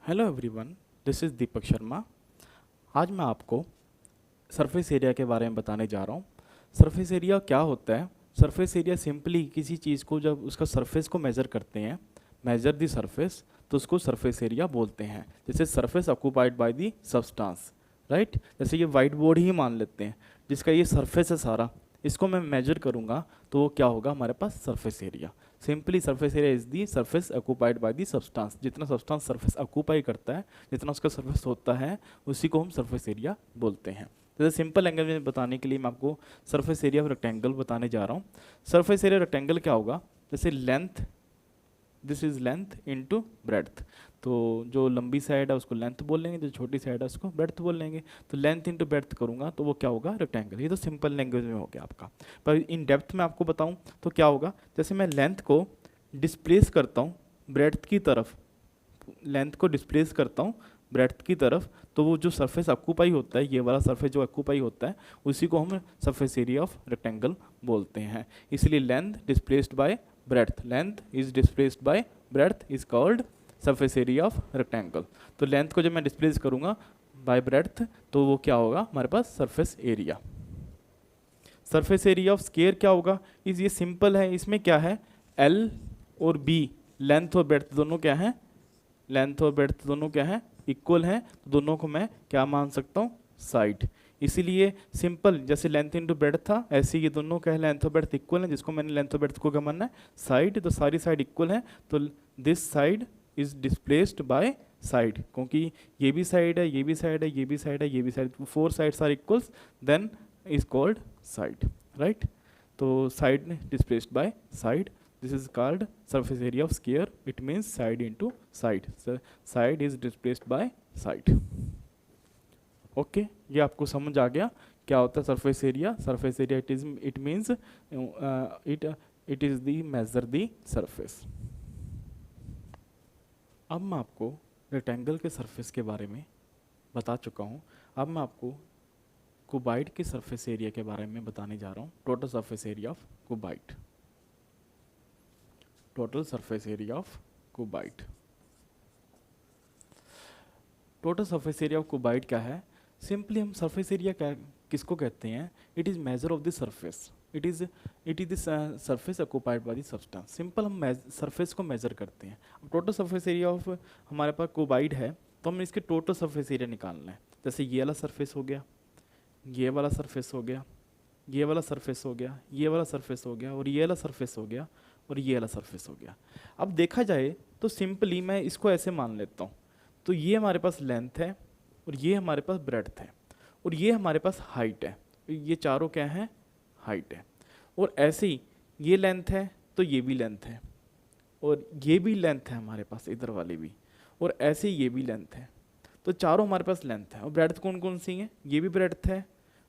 Hello everyone, this is Deepak Sharma. आज मैं आपको सरफेस एरिया के बारे में बताने जा रहा हूँ। सरफेस एरिया क्या होता है? सरफेस एरिया सिंपली किसी चीज़ को जब उसका सरफेस को मेज़र करते हैं, मेजर दी सरफेस, तो उसको सरफेस एरिया बोलते हैं। जैसे surface occupied by the substance, right. जैसे ये वाइट बोर्ड ही मान लेते हैं, जिसका ये सरफेस है सारा, इसको मैं मेजर करूँगा तो वो क्या होगा हमारे पास? Surface area. Simply surface area is the surface occupied by the substance. जितना सब्सटेंस सरफेस ऑक्यूपाई करता है, जितना उसका सरफेस होता है, उसी को हम सरफेस एरिया बोलते हैं। जैसे सिंपल लैंग्वेज में बताने के लिए मैं आपको सरफेस एरिया ऑफ रेक्टेंगल बताने जा रहा हूँ। सरफेस एरिया रेक्टेंगल क्या होगा? जैसे length, this is length into breadth. तो जो लंबी साइड है उसको लेंथ बोल लेंगे, जो छोटी साइड है उसको ब्रेड्थ बोल लेंगे। तो लेंथ इनटू ब्रेड्थ करूंगा तो वो क्या होगा? रेक्टेंगल। ये तो सिंपल लैंग्वेज में हो गया आपका। पर इन डेप्थ में आपको बताऊं तो क्या होगा? जैसे मैं लेंथ को डिस्प्लेस करता हूँ ब्रेड्थ की तरफ, लेंथ को डिस्प्लेस करता हूँ ब्रेड्थ की तरफ, तो वो जो सरफेस ऑक्यूपाई होता है, ये वाला सरफेस जो ऑक्यूपाई होता है, उसी को हम सरफेस एरिया ऑफ रेक्टेंगल बोलते हैं। इसलिए length displaced bye breadth, length is displaced by breadth is called surface area of rectangle। तो लेंथ को जब मैं डिस्प्लेस करूंगा बाय ब्रेड्थ तो वो क्या होगा हमारे पास? Surface area. Surface area of square क्या होगा? ये सिंपल है। इसमें क्या है? एल और बी, लेंथ और ब्रेड्थ दोनों क्या है? लेंथ और ब्रेड्थ दोनों क्या है? इक्वल हैं। तो दोनों को मैं क्या मान सकता हूँ? साइड। इसीलिए सिंपल, जैसे लेंथ इंटू ब्रेड्थ था, ऐसे ये दोनों क्या है? लेंथ और ब्रेड्थ इक्वल है, जिसको मैंने लेंथ और ब्रेड्थ को क्या मानना है? साइड। तो सारी साइड इक्वल है, तो this side is displaced by side, क्योंकि ये भी साइड है, ये भी साइड है, ये भी साइड है, ये भी side, four sides are equals, then is called side, right. तो side displaced by side, this is called surface area of sphere। it means side into side, so side is displaced by side। Okay, ये आपको समझ आ गया क्या होता है surface area? Surface area it means it is the measure the surface. अब मैं आपको रेक्टेंगल के सरफेस के बारे में बता चुका हूँ। अब मैं आपको क्यूबाइड के सरफेस एरिया के बारे में बताने जा रहा हूँ। Total surface area of cuboid, total surface area of cuboid. Total surface area of cuboid क्या है? सिंपली हम सरफेस एरिया क्या किसको कहते हैं? It is measure of the surface, it is the surface occupied by the substance. Simple हम surface को major करते हैं। अब टोटल सरफेस एरिया ऑफ हमारे पास क्यूबाइड है, तो हमें इसके टोटल सरफेस एरिया निकालना है। जैसे ये वाला सरफेस हो गया, ये वाला सरफेस हो गया, ये वाला सरफेस हो गया, ये वाला सरफेस हो गया, और ये वाला सरफेस हो गया, और ये वाला सरफेस हो गया। अब देखा जाए तो सिंपली मैं इसको ऐसे मान लेता हूँ, तो ये हमारे पास लेंथ है, और ये हमारे पास ब्रेड्थ है, और ये हमारे पास हाइट है। ये चारों क्या है? हाइट है। और ऐसे ही ये लेंथ है, तो ये भी लेंथ है, और ये भी लेंथ है हमारे पास, इधर वाली भी, और ऐसे ही ये भी लेंथ है। तो चारों हमारे पास लेंथ है। और ब्रेड्थ कौन कौन सी है? ये भी ब्रेड्थ है,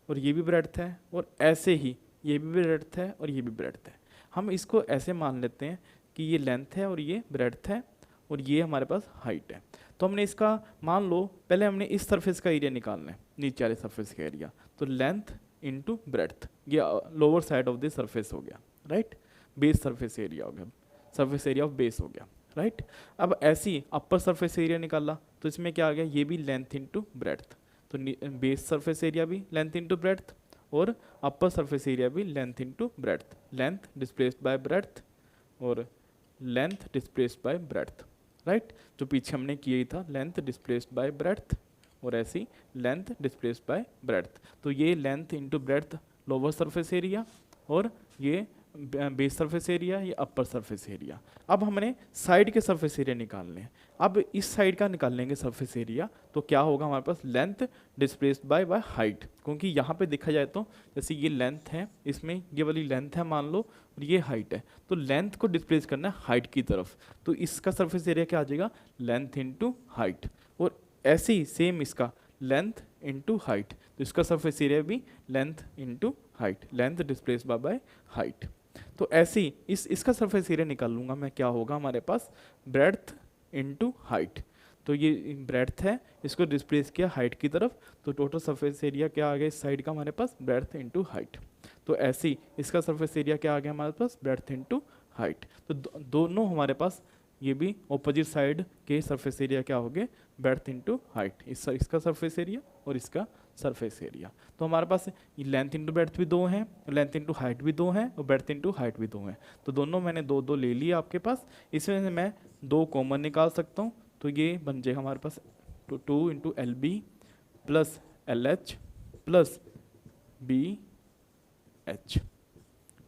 और ये भी ब्रेड्थ है, और ऐसे ही ये भी ब्रेड्थ है, और ये भी ब्रेड्थ है। हम इसको ऐसे मान लेते हैं कि ये लेंथ है, और ये ब्रेड्थ है, और ये हमारे पास हाइट है। तो हमने इसका मान लो, पहले हमने इस सरफेस का एरिया निकालना है, नीचे वाले सरफेस का एरिया। तो लेंथ इंटू ब्रेड्थ, ये lower side of the surface हो गया, राइट। बेस सरफेस एरिया हो गया, सरफेस एरिया ऑफ बेस हो गया, राइट। अब ऐसे ही अपर सरफेस एरिया निकाला, तो इसमें क्या आ गया? ये भी लेंथ इंटू ब्रेड्थ। तो बेस सरफेस एरिया भी लेंथ इंटू ब्रेड्थ, और अपर सरफेस एरिया भी length into breadth. Length displaced by breadth, और length displaced by breadth, right. जो पीछे हमने किया ही था, लेंथ डिस्प्लेस्ड बाय ब्रेड्थ, और ऐसी लेंथ डिस्प्लेस्ड बाय ब्रेड्थ। तो ये length into breadth lower surface area, और ये बेस सरफेस एरिया, ये अपर सरफेस एरिया। अब हमने साइड के सरफेस एरिया निकालने हैं। अब इस साइड का निकाल लेंगे सरफेस एरिया, तो क्या होगा हमारे पास? लेंथ डिस्प्लेस्ड बाय हाइट, क्योंकि यहाँ पे देखा जाए तो जैसे ये लेंथ है, इसमें ये वाली लेंथ है मान लो, और ये हाइट है, तो लेंथ को डिस्प्लेस करना है हाइट की तरफ। तो इसका सरफेस एरिया क्या आ जाएगा? Length into height. और ऐसे ही सेम इसका लेंथ इंटू हाइट, तो इसका सरफेस एरिया भी length into height, length displace by height. तो ऐसे ही इसका सरफेस एरिया निकाल लूंगा मैं, क्या होगा हमारे पास? Breadth into height. तो ये ब्रेड्थ है, इसको डिस्प्लेस किया हाइट की तरफ, तो टोटल सरफेस एरिया क्या आ गया इस साइड का हमारे पास? Breadth into height. तो ऐसे ही इसका सरफेस एरिया क्या आ गया हमारे पास? Breadth into height. तो दोनों हमारे पास ये भी ऑपोजिट साइड के सरफेस एरिया क्या हो गए, ब्रेड्थ इंटू हाइट, इसका सरफेस एरिया और इसका सरफेस एरिया। तो हमारे पास लेंथ इंटू ब्रेड्थ भी 2 हैं, लेंथ इंटू हाइट भी 2 हैं और ब्रेड्थ इंटू हाइट भी 2 हैं। तो दोनों मैंने 2 ले लिया आपके पास, इसमें से मैं 2 कॉमन निकाल सकता हूँ। तो ये बन जाएगा हमारे पास 2 into L B plus L H plus B H,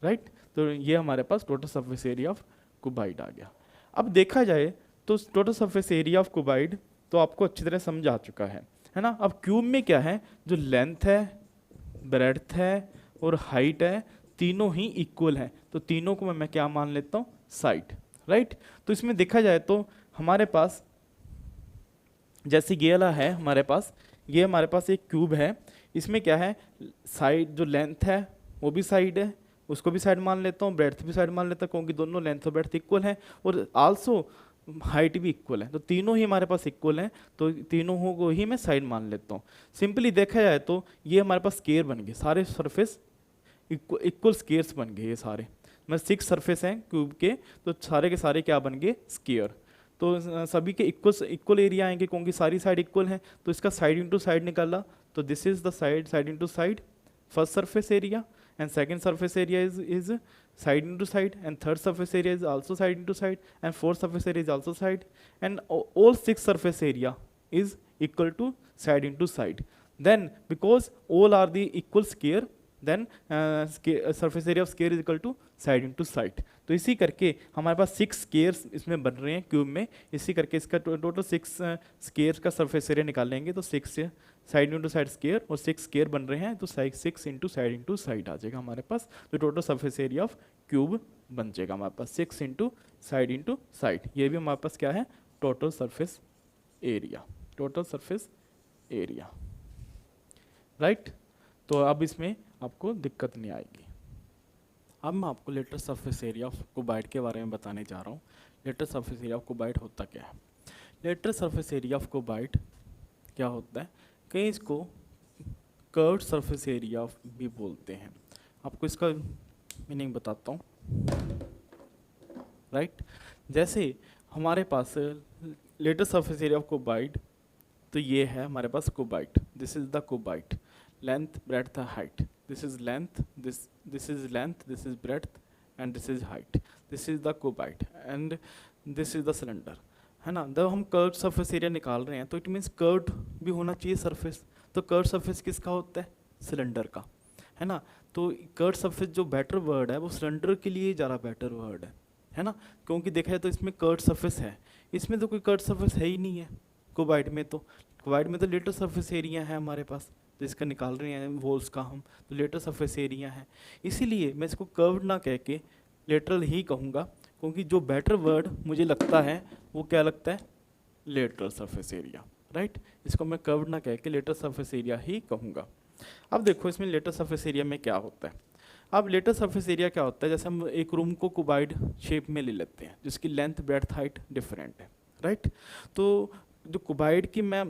right. तो ये हमारे पास total surface area of cuboid आ गया। अब देखा जाए तो total surface area of cuboid तो आपको अच्छी तरह समझ आ चुका है ना। अब क्यूब में क्या है, जो लेंथ है, ब्रेड्थ है और हाइट है, तीनों ही इक्वल हैं। तो तीनों को मैं क्या मान लेता हूँ, साइड, राइट। तो इसमें देखा जाए तो हमारे पास जैसे ये वाला है हमारे पास, ये हमारे पास एक क्यूब है, इसमें क्या है, साइड जो लेंथ है वो भी साइड है, उसको भी साइड मान लेता हूँ, ब्रेड्थ भी साइड मान लेता हूँ, क्योंकि दोनों लेंथ और ब्रेड्थ इक्वल हैं, और आल्सो हाइट भी इक्वल है। तो तीनों ही हमारे पास इक्वल हैं, तो तीनों को ही मैं साइड मान लेता हूँ। सिंपली देखा जाए तो ये हमारे पास स्केयर बन गए, सारे सरफेस इक्वल स्केयर्स बन गए ये सारे। मतलब 6 सरफेस हैं क्यूब के, तो सारे के सारे क्या बन गए, स्केयर। तो सभी के इक्वल एरिया आएंगे, क्योंकि सारी साइड इक्वल हैं। तो इसका साइड इंटू साइड निकाला, तो this is the side into side, first surface area, and second surface area is side into side, and third surface area is also side into side, and fourth surface area is also side, and all 6 surface area is equal to side into side. Then because all are the equal square, then surface area of square is equal to side into side. तो इसी करके हमारे पास 6 scares इसमें बन रहे हैं cube में, इसी करके इसका टोटल 6 स्केयर का सरफेस एरिया निकाल लेंगे, तो 6 साइड इंटू साइड स्केयर, और 6 स्केयर बन रहे हैं, तो 6 इंटू साइड आ जाएगा हमारे पास। तो total surface area of cube बन जाएगा हमारे पास 6 इंटू साइड। ये भी हमारे पास क्या है, टोटल सरफेस एरिया, राइट। तो अब इसमें आपको दिक्कत नहीं आएगी। अब मैं आपको lateral surface area of cuboid के बारे में बताने जा रहा हूँ। Lateral surface area of cuboid होता क्या है। Lateral surface area of cuboid क्या होता है, कहीं इसको कर्व्ड सरफेस एरिया भी बोलते हैं। आपको इसका मीनिंग बताता हूँ, राइट। जैसे हमारे पास lateral surface area of cuboid, तो ये है हमारे पास cuboid, this is the cuboid, length breadth height, this is length, this is length, this is breadth and this is height, this is the cuboid and this is the cylinder, है ना। जब हम curved surface area निकाल रहे हैं तो it means curved भी होना चाहिए सरफेस। तो कर्व्ड सरफेस किसका होता है, सिलेंडर का, है ना। तो कर्व्ड सरफेस जो बेटर वर्ड है वो सिलेंडर के लिए ज़्यादा बेटर वर्ड है ना, क्योंकि देखा जाए तो इसमें कर्व्ड सरफेस है, इसमें तो कोई कर्व्ड सरफेस है ही नहीं है क्यूबाइड में। तो क्यूबाइड में तो लेटर सरफेस एरिया है हमारे पास, तो इसका निकाल रहे हैं वॉल्स का हम, तो लेटर सरफेस एरिया है। इसीलिए मैं इसको कर्व्ड ना कह के लेटरल ही कहूँगा, क्योंकि जो बेटर वर्ड मुझे लगता है वो क्या लगता है, लेटरल सरफेस एरिया, राइट। इसको मैं कर्व्ड ना कह के लेटरल सरफेस एरिया ही कहूँगा। अब देखो इसमें लेटरल सरफेस एरिया में क्या होता है। अब लेटरल सरफेस एरिया क्या होता है, जैसे हम एक रूम को क्यूबाइड शेप में ले लेते हैं जिसकी लेंथ ब्रेड्थ हाइट डिफरेंट है, राइट। तो जो क्यूबाइड की मैं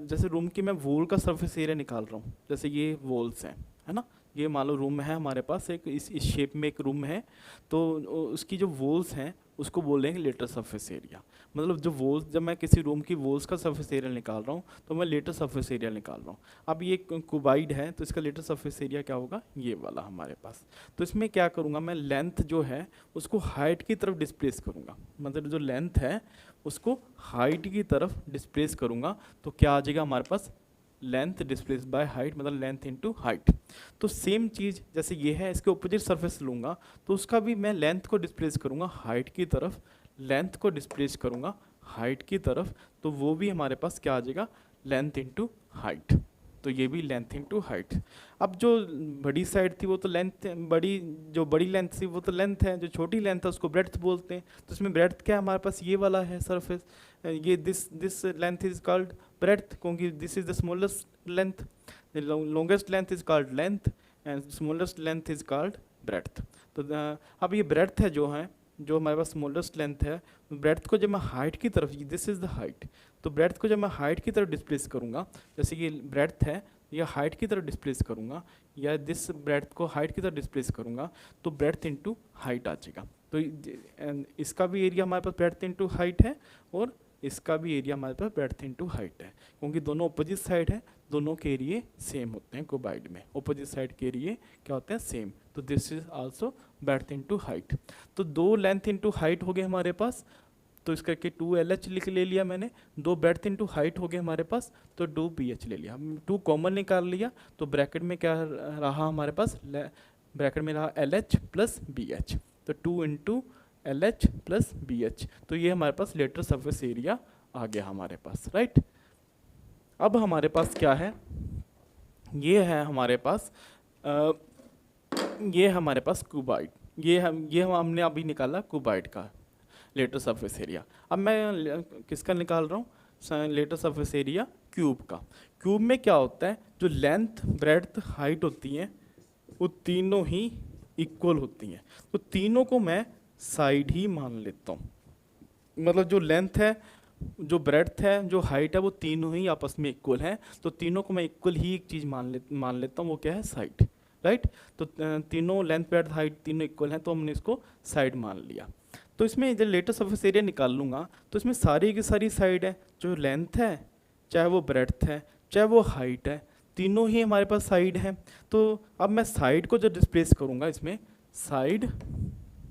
जैसे रूम की मैं वॉल का सरफेस एरिया निकाल रहा हूँ, जैसे ये वॉल्स हैं, है ना, ये मान लो रूम है हमारे पास, एक इस शेप में एक रूम है, तो उसकी जो वॉल्स हैं उसको बोलेंगे लेटर सरफेस एरिया। मतलब जो वॉल्स, जब मैं किसी रूम की वॉल्स का सरफेस एरिया निकाल रहा हूँ तो मैं लेटर सरफेस एरिया निकाल रहा हूँ। अब ये क्यूबाइड है तो इसका लेटर सरफेस एरिया क्या होगा, ये वाला हमारे पास। तो इसमें क्या करूँगा, मैं लेंथ जो है उसको हाइट की तरफ डिस्प्लेस करूँगा, मतलब जो लेंथ है उसको हाइट की तरफ डिस्प्लेस करूँगा, तो क्या आ जाएगा हमारे पास, लेंथ डिस्प्लेस बाय हाइट, मतलब लेंथ इनटू हाइट। तो सेम चीज़ जैसे ये है, इसके ऑपोजिट सरफेस लूँगा तो उसका भी मैं लेंथ को डिस्प्लेस करूँगा हाइट की तरफ, लेंथ को डिस्प्लेस करूँगा हाइट की तरफ, तो वो भी हमारे पास क्या आ जाएगा, लेंथ इनटू हाइट। तो ये भी लेंथ इनटू हाइट। अब जो बड़ी साइड थी वो तो लेंथ, जो बड़ी लेंथ थी वो तो लेंथ है, जो छोटी लेंथ है उसको ब्रेड्थ बोलते हैं। तो इसमें ब्रेड्थ क्या है हमारे पास, ये वाला है सरफेस, ये this length is called breadth, क्योंकि this is the smallest length, the longest length is called length and smallest length is called breadth. तो अब ये ब्रेड्थ है जो हमारे पास स्मॉलेस्ट लेंथ है, ब्रेड्थ को जब मैं हाइट की तरफ, दिस इज द हाइट, तो ब्रेड्थ को जब मैं हाइट की तरफ डिस्प्लेस करूँगा, जैसे ये ब्रेड्थ है या हाइट की तरफ डिस्प्लेस करूँगा, या दिस ब्रेड्थ को हाइट की तरफ डिस्प्लेस करूँगा, तो ब्रेड्थ इनटू हाइट आ जाएगा। तो इसका भी एरिया हमारे पास ब्रेड्थ इनटू हाइट है और इसका भी एरिया हमारे पास ब्रेड्थ इनटू हाइट है, क्योंकि दोनों अपोजिट साइड है, दोनों के एरिया सेम होते हैं क्यूबाइड में, अपोजिट साइड के एरिया क्या होते हैं सेम। तो this is also breadth into height. तो 2 लेंथ इनटू हाइट हो गए हमारे पास, तो इस करके 2LH लिख ले लिया मैंने, 2 ब्रेड्थ इनटू हाइट हो गए हमारे पास, तो 2BH ले लिया। हम 2 कॉमन निकाल लिया, तो ब्रैकेट में क्या रहा हमारे पास, ब्रैकेट में रहा LH प्लस BH, तो 2 इंटू LH प्लस BH, तो ये हमारे पास लेटरल सरफेस एरिया आ गया हमारे पास, राइट। अब हमारे पास क्या है, ये है हमारे पास ये हमारे पास क्यूबाइड, ये हमने अभी निकाला क्यूबाइड का लेटरल सरफेस एरिया। अब मैं किसका निकाल रहा हूँ, लेटरल सरफेस एरिया क्यूब का। क्यूब में क्या होता है, जो लेंथ ब्रेड्थ हाइट होती हैं वो तीनों ही इक्वल होती हैं, तो तीनों को मैं साइड ही मान लेता हूँ। मतलब जो लेंथ है, जो ब्रेड्थ है, जो हाइट है, वो तीनों ही आपस में इक्वल हैं, तो तीनों को मैं इक्वल ही एक चीज़ मान लेता हूँ, वो क्या है, साइड, राइट। तो तीनों लेंथ ब्रेड्थ हाइट तीनों इक्वल हैं, तो हमने इसको साइड मान लिया। तो इसमें जब लेटरल सरफेस एरिया निकाल लूँगा, तो इसमें सारी की सारी साइड है, जो लेंथ है, चाहे वो ब्रेड्थ है, चाहे वो हाइट है, तीनों ही हमारे पास साइड है। तो अब मैं साइड को जब डिस्प्लेस करूँगा, इसमें side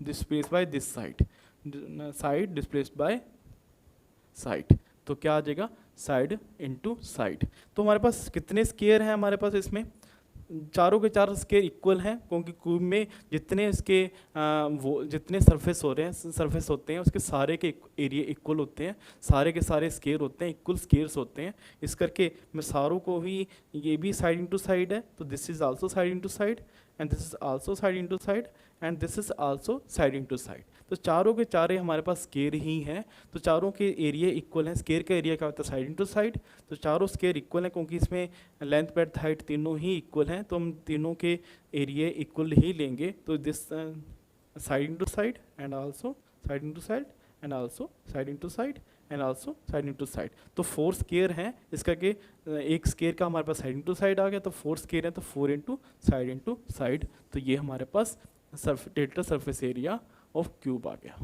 displace by this side, side displaced by side, तो क्या आ जाएगा, साइड इनटू साइड। तो हमारे पास कितने स्केयर हैं हमारे पास, इसमें चारों के चार स्केयर इक्वल हैं, क्योंकि क्यूब में जितने इसके वो जितने सरफेस होते हैं उसके सारे के एरिया इक्वल होते हैं, सारे के सारे स्केयर होते हैं, इक्वल स्केयर्स होते हैं। इस करके मैं सारों को ही, ये भी साइड इनटू साइड है, तो this is also side into side, and this is also side into side, and this is also side into side. तो चारों के चारे हमारे पास स्केयर ही हैं, तो चारों के एरिया इक्वल हैं। स्केयर का एरिया क्या होता है, साइड इनटू साइड, तो चारों स्केयर इक्वल हैं, क्योंकि इसमें लेंथ ब्रेड्थ हाइट तीनों ही इक्वल हैं, तो हम तीनों के एरिया इक्वल ही लेंगे। तो this side into side and also side into side and also side into side and also side into side. तो 4 स्केयर हैं, इसका के एक स्केयर का हमारे पास साइड इनटू साइड आ गया, तो 4 स्केयर हैं, तो 4 इनटू साइड। तो ये हमारे पास lateral surface area of cube आ गया।